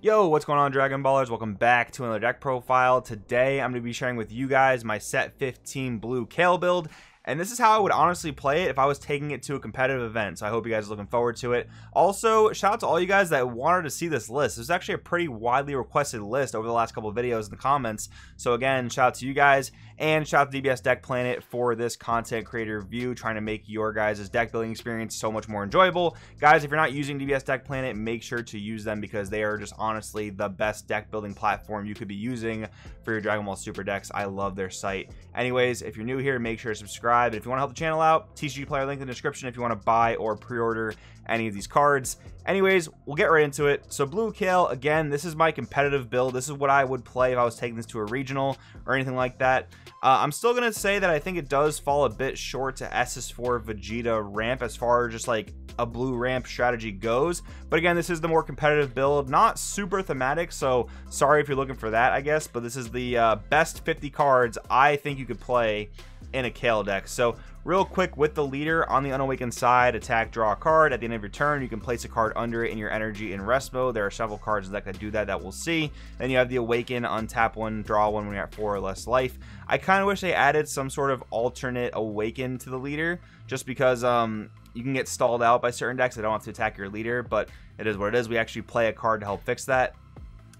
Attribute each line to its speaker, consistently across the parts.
Speaker 1: Yo, what's going on, Dragon Ballers? Welcome back to another deck profile. Today, I'm going to be sharing with you guys my set 15 blue Kale build. And this is how I would honestly play it if I was taking it to a competitive event. So I hope you guys are looking forward to it. Also, shout out to all you guys that wanted to see this list. This is actually a pretty widely requested list over the last couple of videos in the comments. So again, shout out to you guys. And shout out to DBS Deck Planet for this content creator review, trying to make your guys' deck building experience so much more enjoyable. Guys, if you're not using DBS Deck Planet, make sure to use them because they are just honestly the best deck building platform you could be using for your Dragon Ball Super decks. I love their site. Anyways, if you're new here, make sure to subscribe. And if you want to help the channel out, TCG player link in the description if you want to buy or pre-order any of these cards. Anyways, we'll get right into it. So blue Kale, again, this is my competitive build. This is what I would play if I was taking this to a regional or anything like that. I'm still going to say that I think it does fall a bit short to SS4 Vegeta ramp as far as just like a blue ramp strategy goes. But again, this is the more competitive build, not super thematic, so sorry if you're looking for that, I guess. But this is the best 50 cards I think you could play in a Kale deck. So real quick, with the leader on the unawakened side, attack, draw a card. At the end of your turn, you can place a card under it in your energy in rest mode. There are several cards in the deck that do that we'll see. Then you have the awaken, untap one, draw one when you're at 4 or less life. I kind of wish they added some sort of alternate awaken to the leader, just because you can get stalled out by certain decks that don't have to attack your leader, but it is what it is. We actually play a card to help fix that.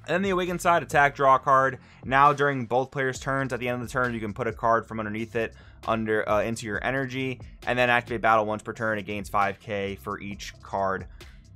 Speaker 1: And then the awakened side, attack, draw a card. Now during both players' turns, at the end of the turn, you can put a card from underneath it into your energy, and then activate battle once per turn. It gains 5k for each card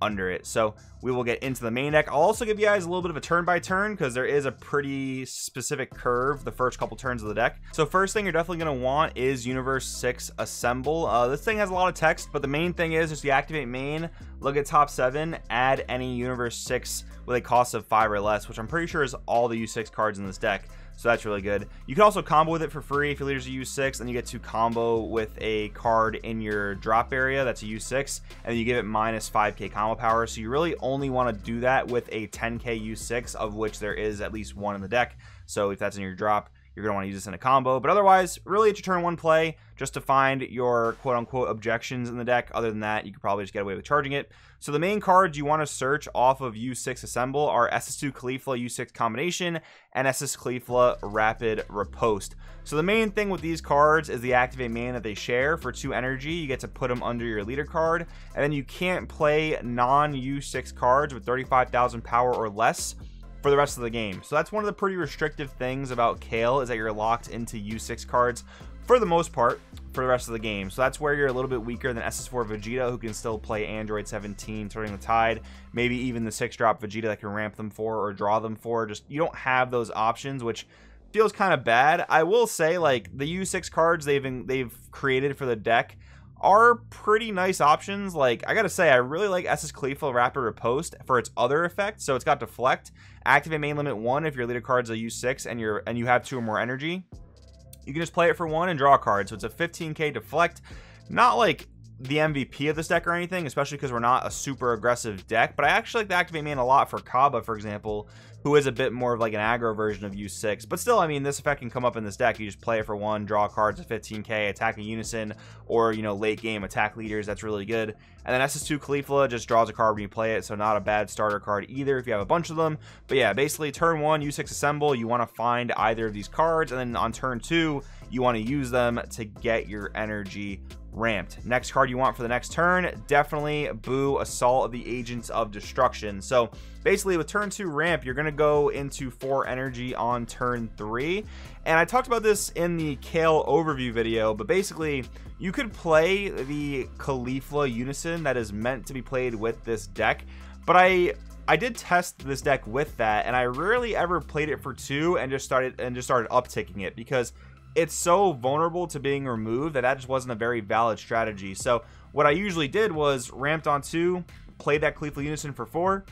Speaker 1: under it. So we will get into the main deck. I'll also give you guys a little bit of a turn by turn because there is a pretty specific curve the first couple turns of the deck. So first thing you're definitely going to want is Universe 6 Assemble. This thing has a lot of text, but the main thing is just the activate main, look at top 7, add any Universe 6 with a cost of 5 or less, which I'm pretty sure is all the U6 cards in this deck. So that's really good. You can also combo with it for free if your leader's a U6, and you get to combo with a card in your drop area that's a U6, and you give it minus 5k combo power. So you really only want to do that with a 10k U6, of which there is at least one in the deck. So if that's in your drop, you're going to want to use this in a combo. But otherwise, really it's your turn 1 play just to find your quote-unquote objections in the deck. Other than that, you could probably just get away with charging it. So the main cards you want to search off of U6 Assemble are SS2 Caulifla U6 Combination and SS Caulifla Rapid Riposte. So the main thing with these cards is the activate main that they share. For 2 energy, you get to put them under your leader card. And then you can't play non-U6 cards with 35,000 power or less for the rest of the game. So that's one of the pretty restrictive things about Kale, is that you're locked into U6 cards for the most part for the rest of the game. So that's where you're a little bit weaker than SS4 Vegeta, who can still play Android 17, Turning the Tide, maybe even the 6-drop Vegeta that can ramp them for or draw them for. Just you don't have those options, which feels kind of bad. I will say, like, the U6 cards they've created for the deck are pretty nice options. Like, I gotta say, I really like SS Caulifla Rapid Riposte for its other effects. So it's got Deflect, activate main limit 1 if your leader card's a U6 and you have 2 or more energy. You can just play it for 1 and draw a card. So it's a 15k Deflect. Not like the MVP of this deck or anything, especially because we're not a super aggressive deck, but I actually like the activate main a lot for Kaba, for example, who is a bit more of like an aggro version of U6. But still, I mean, this effect can come up in this deck. You just play it for 1, draw cards at 15k, attack a unison, or, you know, late game attack leaders. That's really good. And then SS2 Caulifla just draws a card when you play it, so not a bad starter card either if you have a bunch of them. But yeah, basically turn 1, U6 Assemble, you want to find either of these cards, and then on turn 2, you want to use them to get your energy ramped. Next card you want for the next turn, definitely Boo, Assault of the Agents of Destruction. So basically with turn 2 ramp, you're going to go into 4 energy on turn 3. And I talked about this in the Kale overview video, but basically you could play the Caulifla Unison that is meant to be played with this deck. But I did test this deck with that, and I rarely ever played it for 2 and just started upticking it, because it's so vulnerable to being removed that just wasn't a very valid strategy. So what I usually did was ramped on 2, played that Caulifla Unison for 4,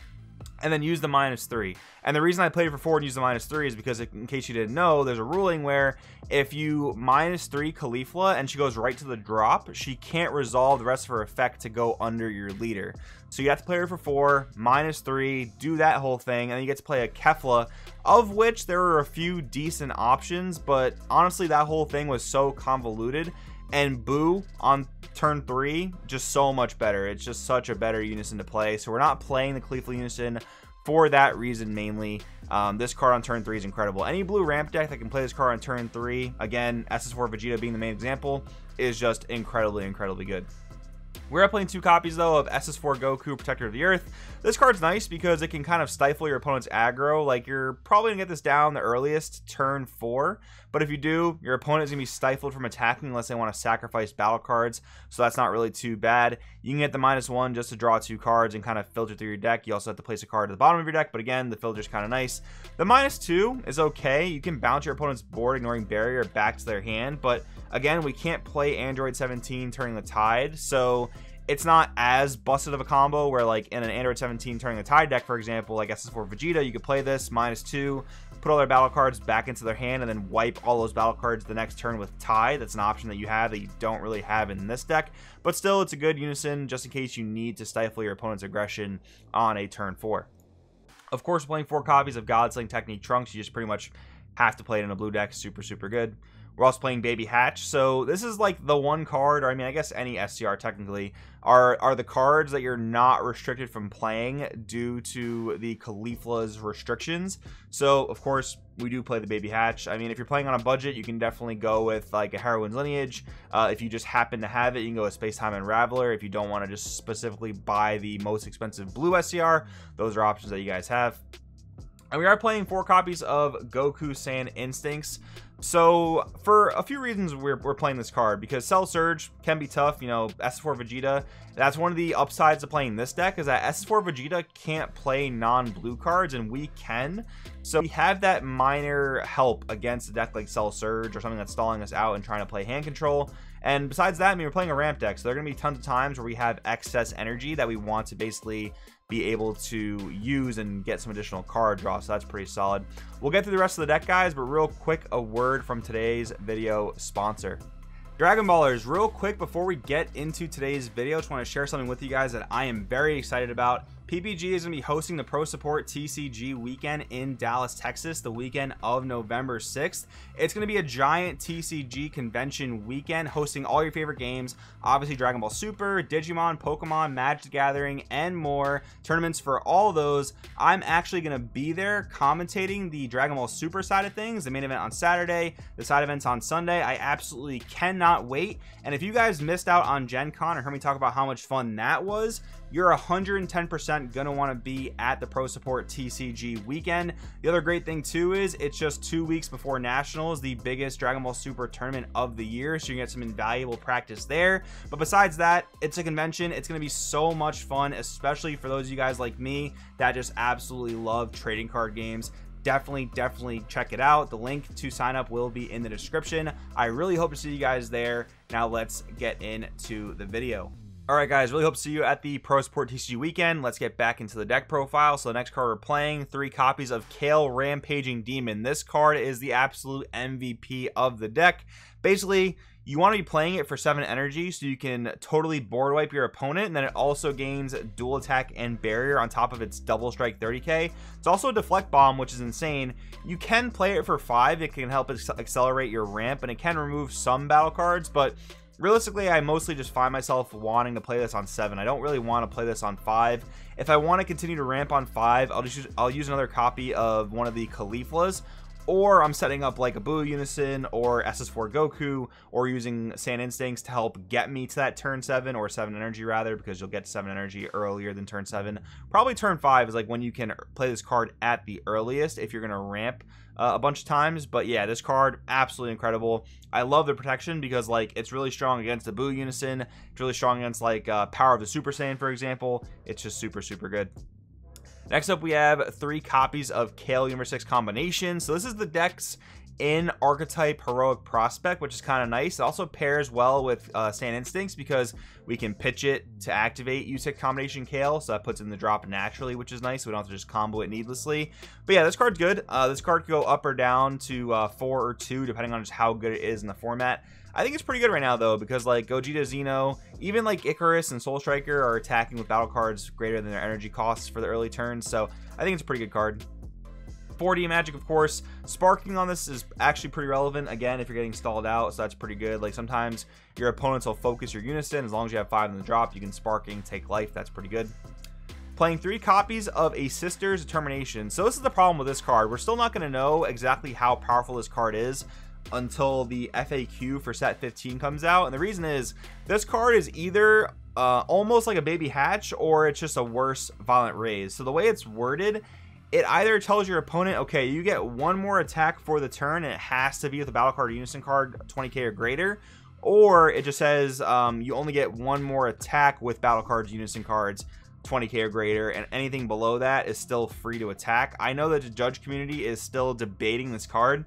Speaker 1: and then use the -3. And the reason I played it for 4 and used the -3 is because, in case you didn't know, there's a ruling where if you -3 Caulifla and she goes right to the drop, she can't resolve the rest of her effect to go under your leader. So you have to play her for 4, -3, do that whole thing, and then you get to play a Kefla, of which there are a few decent options, but honestly that whole thing was so convoluted. And Boo on turn 3, just so much better. It's just such a better unison to play. So we're not playing the Caulifla Unison for that reason mainly. This card on turn 3 is incredible. Any blue ramp deck that can play this card on turn 3, again, SS4 Vegeta being the main example, is just incredibly good. We're playing 2 copies though of SS4 Goku, Protector of the Earth. This card's nice because it can kind of stifle your opponent's aggro. Like, you're probably gonna get this down the earliest turn 4, but if you do, your opponent is gonna be stifled from attacking unless they want to sacrifice battle cards, so that's not really too bad. You can get the -1 just to draw 2 cards and kind of filter through your deck. You also have to place a card at the bottom of your deck, but again, the filter's kind of nice. The -2 is okay. You can bounce your opponent's board, ignoring barrier, back to their hand, but again, we can't play Android 17 turning the tide, so it's not as busted of a combo where, like, in an Android 17 turning the tide deck, for example, like SS4 Vegeta, you could play this -2, put all their battle cards back into their hand, and then wipe all those battle cards the next turn with tide. That's an option that you have that you don't really have in this deck, but still, it's a good unison just in case you need to stifle your opponent's aggression on a turn 4. Of course, playing 4 copies of Godsling Technique Trunks, you just pretty much have to play it in a blue deck. Super good. We're also playing Baby Hatch, so this is like the one card, or I mean, I guess any SCR technically, are the cards that you're not restricted from playing due to the Caulifla's restrictions. So, of course, we do play the Baby Hatch. I mean, if you're playing on a budget, you can definitely go with like a Heroine's Lineage. If you just happen to have it, you can go with Space Time Unraveler. If you don't want to just specifically buy the most expensive blue SCR, those are options that you guys have. And we are playing 4 copies of Goku Saiyan Instincts. So, for a few reasons, we're playing this card, because Cell Surge can be tough. You know, SS4 Vegeta, that's one of the upsides of playing this deck, is that SS4 Vegeta can't play non-blue cards, and we can. So, we have that minor help against a deck like Cell Surge, or something that's stalling us out and trying to play hand control. And besides that, I mean, we're playing a ramp deck, so there are going to be tons of times where we have excess energy that we want to basically be able to use and get some additional card draw, so that's pretty solid. We'll get through the rest of the deck, guys, but real quick, a word from today's video sponsor. Dragon Ballers, real quick before we get into today's video, just want to share something with you guys that I am very excited about. PPG is going to be hosting the Pro Support TCG weekend in Dallas, Texas, the weekend of November 6th. It's going to be a giant TCG convention weekend hosting all your favorite games, obviously Dragon Ball Super, Digimon, Pokemon, Magic the Gathering, and more. Tournaments for all those. I'm actually going to be there commentating the Dragon Ball Super side of things, the main event on Saturday, the side events on Sunday. I absolutely cannot wait. And if you guys missed out on Gen Con or heard me talk about how much fun that was, you're 110% gonna want to be at the Pro Support TCG weekend. The other great thing too is it's just 2 weeks before Nationals, the biggest Dragon Ball Super tournament of the year, so you can get some invaluable practice there. But besides that, it's a convention. It's gonna be so much fun, especially for those of you guys like me that just absolutely love trading card games. Definitely check it out. The link to sign up will be in the description. I really hope to see you guys there. Now let's get into the video. Alright guys, really hope to see you at the Pro Support TCG weekend. Let's get back into the deck profile. So the next card we're playing, 3 copies of Kale Rampaging Demon. This card is the absolute MVP of the deck. Basically, you want to be playing it for 7 energy so you can totally board wipe your opponent, and then it also gains dual attack and barrier on top of its double strike 30k. It's also a deflect bomb, which is insane. You can play it for 5. It can help accelerate your ramp, and it can remove some battle cards, but realistically, I mostly just find myself wanting to play this on 7. I don't really want to play this on 5. If I want to continue to ramp on 5, I'll use another copy of one of the Cauliflas, or I'm setting up like a Buu Unison or SS4 Goku, or using Saiyan Instincts to help get me to that turn 7, or 7 energy rather, because you'll get 7 energy earlier than turn 7. Probably turn 5 is like when you can play this card at the earliest if you're going to ramp a bunch of times. But yeah, this card, absolutely incredible. I love the protection because like it's really strong against the Buu Unison. It's really strong against like Power of the Super Saiyan, for example. It's just super good. Next up, we have 3 copies of Kale Universe 6 Combination. So this is the deck's in archetype Heroic Prospect, which is kind of nice. It also pairs well with Saiyan Instincts because we can pitch it to activate U6 Combination Kale, so that puts it in the drop naturally, which is nice. We don't have to just combo it needlessly. But yeah, this card's good. This card could go up or down to 4 or 2, depending on just how good it is in the format. I think it's pretty good right now, though, because like Gogeta, Xeno, even like Icarus and Soul Striker are attacking with battle cards greater than their energy costs for the early turns, so I think it's a pretty good card. 4D magic, of course. Sparking on this is actually pretty relevant, again, if you're getting stalled out, so that's pretty good. Like sometimes your opponents will focus your unison. As long as you have 5 in the drop, you can sparking, take life. That's pretty good. playing 3 copies of a Sister's Determination. So this is the problem with this card. We're still not going to know exactly how powerful this card is until the FAQ for set 15 comes out. And the reason is this card is either almost like a baby hatch, or it's just a worse violent raise. So the way it's worded, it either tells your opponent, okay, you get 1 more attack for the turn, and it has to be with a battle card or unison card 20k or greater, or it just says you only get 1 more attack with battle cards, unison cards 20k or greater, and anything below that is still free to attack. I know that the judge community is still debating this card.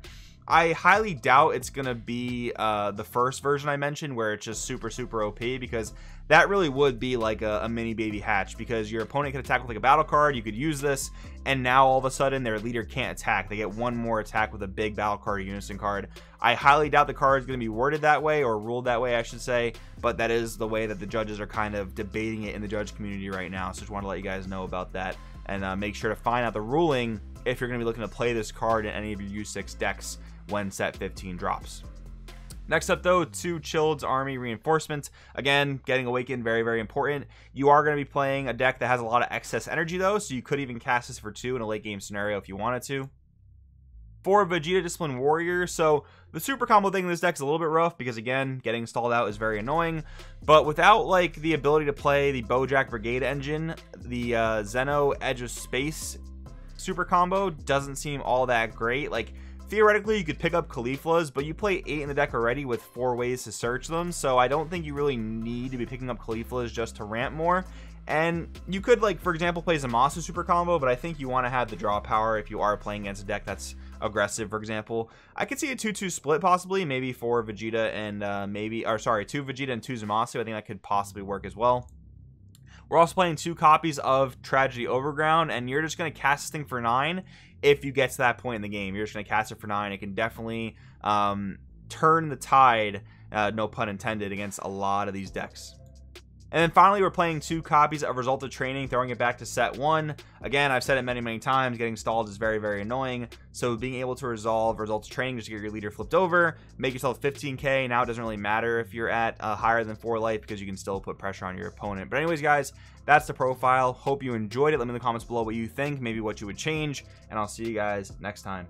Speaker 1: I highly doubt it's gonna be the first version I mentioned, where it's just super OP, because that really would be like a mini baby hatch, because your opponent could attack with like a battle card, you could use this, and now all of a sudden their leader can't attack. They get 1 more attack with a big battle card or unison card. I highly doubt the card is going to be worded that way, or ruled that way I should say, but that is the way that the judges are kind of debating it in the judge community right now. So just want to let you guys know about that, and make sure to find out the ruling if you're going to be looking to play this card in any of your U6 decks when set 15 drops. Next up though, 2 Chilled's Army Reinforcements. Again, getting Awakened, very important. You are going to be playing a deck that has a lot of excess energy though, so you could even cast this for 2 in a late game scenario if you wanted to. 4 Vegeta Discipline Warrior. So the super combo thing in this deck is a little bit rough, because again, getting stalled out is very annoying, but without like the ability to play the Bojack Brigade engine, the Zeno Edge of Space super combo doesn't seem all that great. Like, theoretically, you could pick up Cauliflas, but you play 8 in the deck already with 4 ways to search them, so I don't think you really need to be picking up Cauliflas just to ramp more. And you could, like, for example, play Zamasu super combo, but I think you want to have the draw power if you are playing against a deck that's aggressive. For example, I could see a 2-2 split possibly, maybe 4 Vegeta and 2 Vegeta and 2 Zamasu. I think that could possibly work as well. We're also playing 2 copies of Tragedy Overground, and you're just going to cast this thing for 9. If you get to that point in the game, you're just going to cast it for 9. It can definitely turn the tide, no pun intended, against a lot of these decks. And then finally, we're playing 2 copies of Result of Training, throwing it back to set 1. Again, I've said it many times, getting stalled is very annoying. So being able to resolve Result of Training, just to get your leader flipped over, make yourself 15k. Now it doesn't really matter if you're at higher than 4 life, because you can still put pressure on your opponent. But anyways, guys, that's the profile. Hope you enjoyed it. Let me know in the comments below what you think, maybe what you would change, and I'll see you guys next time.